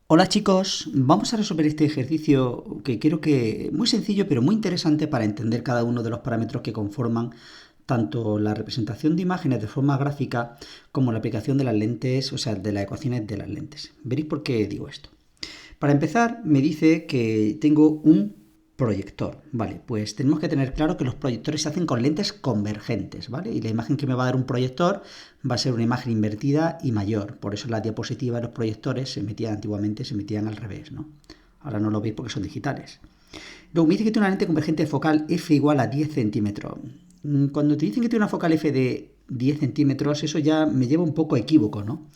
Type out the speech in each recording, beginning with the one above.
Hola chicos, vamos a resolver este ejercicio que creo que muy sencillo pero muy interesante para entender cada uno de los parámetros que conforman tanto la representación de imágenes de forma gráfica como la aplicación de las lentes, o sea, de las ecuaciones de las lentes. Veréis por qué digo esto. Para empezar, me dice que tengo un proyector, ¿vale? Pues tenemos que tener claro que los proyectores se hacen con lentes convergentes, ¿vale? Y la imagen que me va a dar un proyector va a ser una imagen invertida y mayor. Por eso las diapositivas de los proyectores antiguamente se metían al revés, ¿no? Ahora no lo veis porque son digitales. Luego me dice que tiene una lente convergente focal f igual a 10 centímetros. Cuando te dicen que tiene una focal f de 10 centímetros, eso ya me lleva un poco a equívoco, ¿no?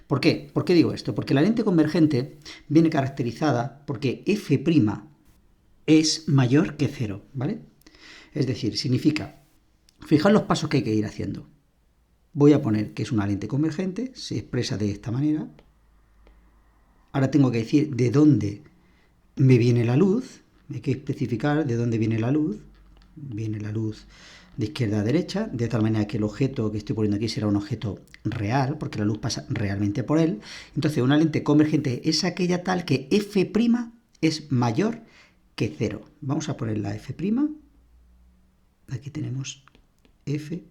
¿Por qué? ¿Por qué digo esto? Porque la lente convergente viene caracterizada porque f' es mayor que 0, ¿vale? Es decir, significa, fijaos los pasos que hay que ir haciendo. Voy a poner que es una lente convergente, se expresa de esta manera. Ahora tengo que decir de dónde me viene la luz, hay que especificar de dónde viene la luz. Viene la luz de izquierda a derecha, de tal manera que el objeto que estoy poniendo aquí será un objeto real, porque la luz pasa realmente por él. Entonces, una lente convergente es aquella tal que f' es mayor que 0. Vamos a poner la f'. Aquí tenemos f'.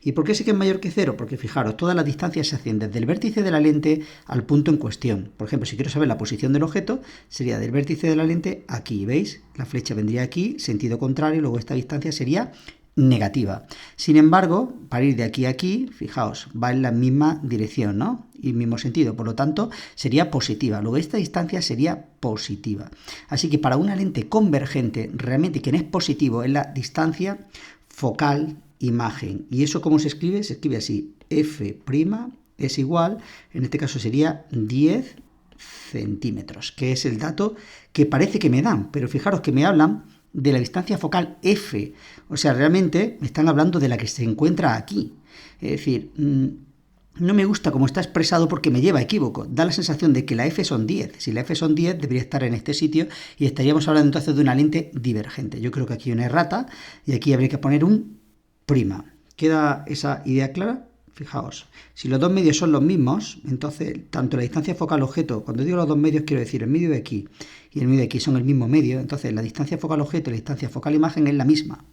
¿Y por qué sí que es mayor que 0? Porque fijaros, todas las distancias se hacen desde el vértice de la lente al punto en cuestión. Por ejemplo, si quiero saber la posición del objeto, sería del vértice de la lente aquí, ¿veis? La flecha vendría aquí, sentido contrario, luego esta distancia sería negativa. Sin embargo, para ir de aquí a aquí, fijaos, va en la misma dirección, ¿no? Y mismo sentido, por lo tanto, sería positiva. Luego esta distancia sería positiva. Así que para una lente convergente, realmente quien es positivo es la distancia focal imagen. ¿Y eso cómo se escribe? Se escribe así, f' es igual, en este caso sería 10 centímetros, que es el dato que parece que me dan, pero fijaros que me hablan de la distancia focal f, o sea, realmente me están hablando de la que se encuentra aquí. Es decir, no me gusta cómo está expresado porque me lleva a equívoco. Da la sensación de que la f son 10. Si la f son 10, debería estar en este sitio y estaríamos hablando entonces de una lente divergente. Yo creo que aquí hay una errata y aquí habría que poner un prima. ¿Queda esa idea clara? Fijaos, si los dos medios son los mismos, entonces tanto la distancia focal objeto, cuando digo los dos medios quiero decir el medio de aquí y el medio de aquí son el mismo medio, entonces la distancia focal objeto y la distancia focal imagen es la misma.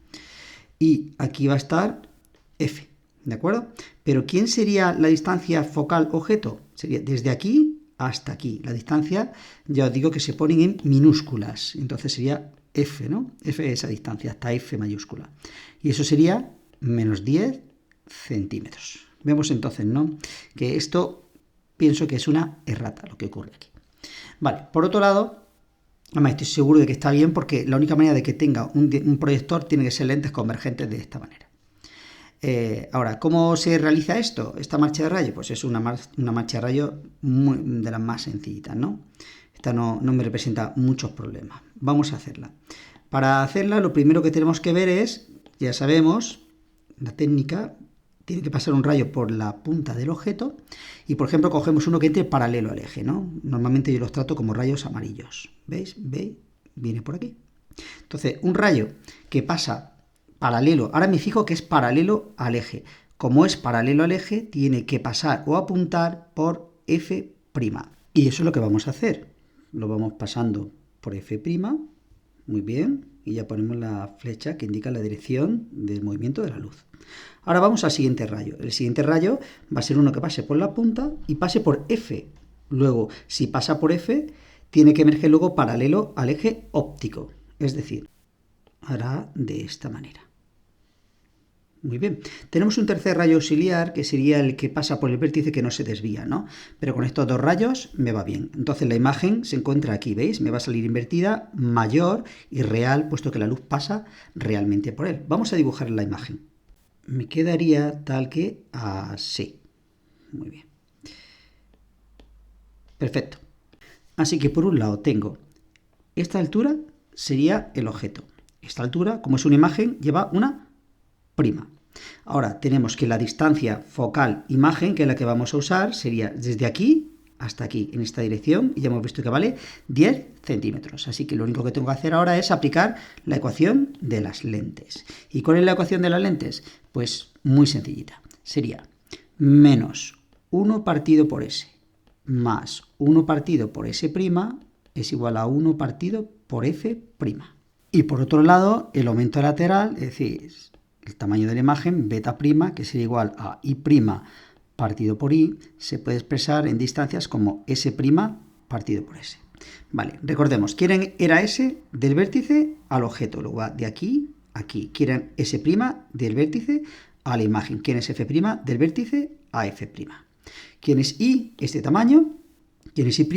Y aquí va a estar f, ¿de acuerdo? Pero ¿quién sería la distancia focal objeto? Sería desde aquí hasta aquí. La distancia, ya os digo que se ponen en minúsculas, entonces sería f, ¿no? F es esa distancia, hasta f mayúscula. Y eso sería menos 10 centímetros. Vemos entonces, ¿no? Que esto pienso que es una errata lo que ocurre aquí. Vale, por otro lado, además estoy seguro de que está bien porque la única manera de que tenga un proyector tiene que ser lentes convergentes de esta manera. Ahora, ¿cómo se realiza esto? Esta marcha de rayo, pues es una marcha de rayo de las más sencillitas, ¿no? Esta no me representa muchos problemas. Vamos a hacerla. Para hacerla, lo primero que tenemos que ver es, ya sabemos, la técnica, tiene que pasar un rayo por la punta del objeto y, por ejemplo, cogemos uno que entre paralelo al eje, ¿no? Normalmente yo los trato como rayos amarillos. ¿Veis? ¿Veis? Viene por aquí. Entonces, un rayo que pasa paralelo, ahora me fijo que es paralelo al eje. Como es paralelo al eje, tiene que pasar o apuntar por f'. Y eso es lo que vamos a hacer. Lo vamos pasando por f', muy bien, y ya ponemos la flecha que indica la dirección del movimiento de la luz. Ahora vamos al siguiente rayo. El siguiente rayo va a ser uno que pase por la punta y pase por F. Luego, si pasa por F, tiene que emerger luego paralelo al eje óptico. Es decir, hará de esta manera. Muy bien. Tenemos un tercer rayo auxiliar que sería el que pasa por el vértice que no se desvía, ¿no? Pero con estos dos rayos me va bien. Entonces la imagen se encuentra aquí, ¿veis? Me va a salir invertida, mayor y real, puesto que la luz pasa realmente por él. Vamos a dibujar la imagen. Me quedaría tal que así. Muy bien. Perfecto. Así que por un lado tengo esta altura sería el objeto. Esta altura, como es una imagen, lleva una prima. Ahora tenemos que la distancia focal imagen, que es la que vamos a usar, sería desde aquí hasta aquí, en esta dirección, y ya hemos visto que vale 10 centímetros. Así que lo único que tengo que hacer ahora es aplicar la ecuación de las lentes. ¿Y cuál es la ecuación de las lentes? Pues muy sencillita. Sería menos 1 partido por S más 1 partido por S' es igual a 1 partido por F'. Y por otro lado, el aumento lateral, es decir, el tamaño de la imagen, beta', que sería igual a I' partido por I, se puede expresar en distancias como S' partido por S. Vale, recordemos, ¿quién era S del vértice al objeto? Luego va de aquí a aquí. ¿Quién S' del vértice a la imagen? ¿Quién es F' del vértice a F'? ¿Quién es I? Este tamaño. ¿Quién es I'?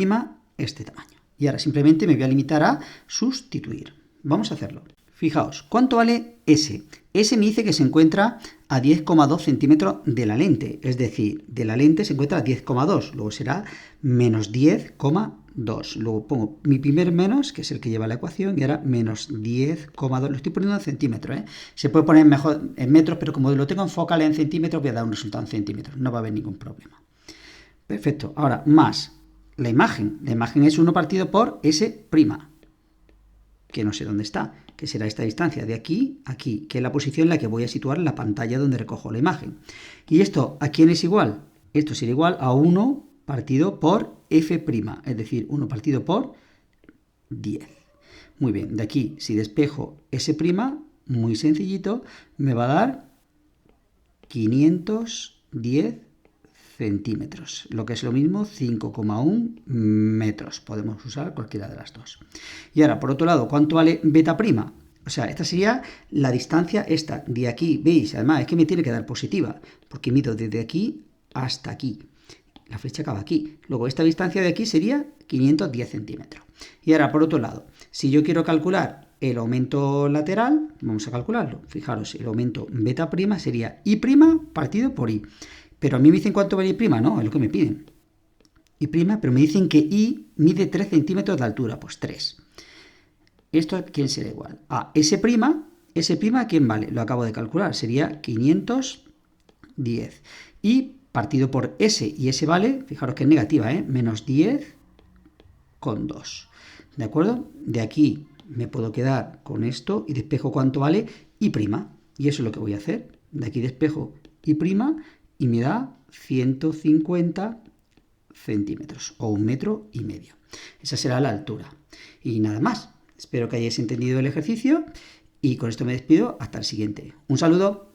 Este tamaño. Y ahora simplemente me voy a limitar a sustituir. Vamos a hacerlo. Fijaos, ¿cuánto vale S? S me dice que se encuentra a 10,2 centímetros de la lente, es decir, de la lente se encuentra a 10,2, luego será menos 10,2. Luego pongo mi primer menos, que es el que lleva la ecuación, y ahora menos 10,2. Lo estoy poniendo en centímetros, ¿eh? Se puede poner mejor en metros, pero como lo tengo en focal en centímetros, voy a dar un resultado en centímetros, no va a haber ningún problema. Perfecto, ahora más la imagen. La imagen es 1 partido por S', que no sé dónde está, que será esta distancia de aquí a aquí, que es la posición en la que voy a situar la pantalla donde recojo la imagen. ¿Y esto a quién es igual? Esto será igual a 1 partido por F', es decir, 1 partido por 10. Muy bien, de aquí, si despejo S', muy sencillito, me va a dar 510 centímetros, lo que es lo mismo 5,1 metros. Podemos usar cualquiera de las dos. Y ahora, por otro lado, ¿cuánto vale beta'? O sea, esta sería la distancia esta, de aquí, ¿veis? Además, es que me tiene que dar positiva, porque mido desde aquí hasta aquí. La flecha acaba aquí. Luego, esta distancia de aquí sería 510 centímetros. Y ahora, por otro lado, si yo quiero calcular el aumento lateral, vamos a calcularlo. Fijaros, el aumento beta' sería I' partido por I. Pero a mí me dicen cuánto vale I', no, es lo que me piden. I', pero me dicen que I mide 3 centímetros de altura, pues 3. ¿Esto a quién será igual? A S', ¿a quién vale? Lo acabo de calcular, sería 510. Y partido por S, y S vale, fijaros que es negativa, menos 10,2. ¿De acuerdo? De aquí me puedo quedar con esto y despejo cuánto vale I'. Y eso es lo que voy a hacer. De aquí despejo I', y me da 150 centímetros o 1,5 metros. Esa será la altura. Y nada más. Espero que hayáis entendido el ejercicio y con esto me despido hasta el siguiente. Un saludo.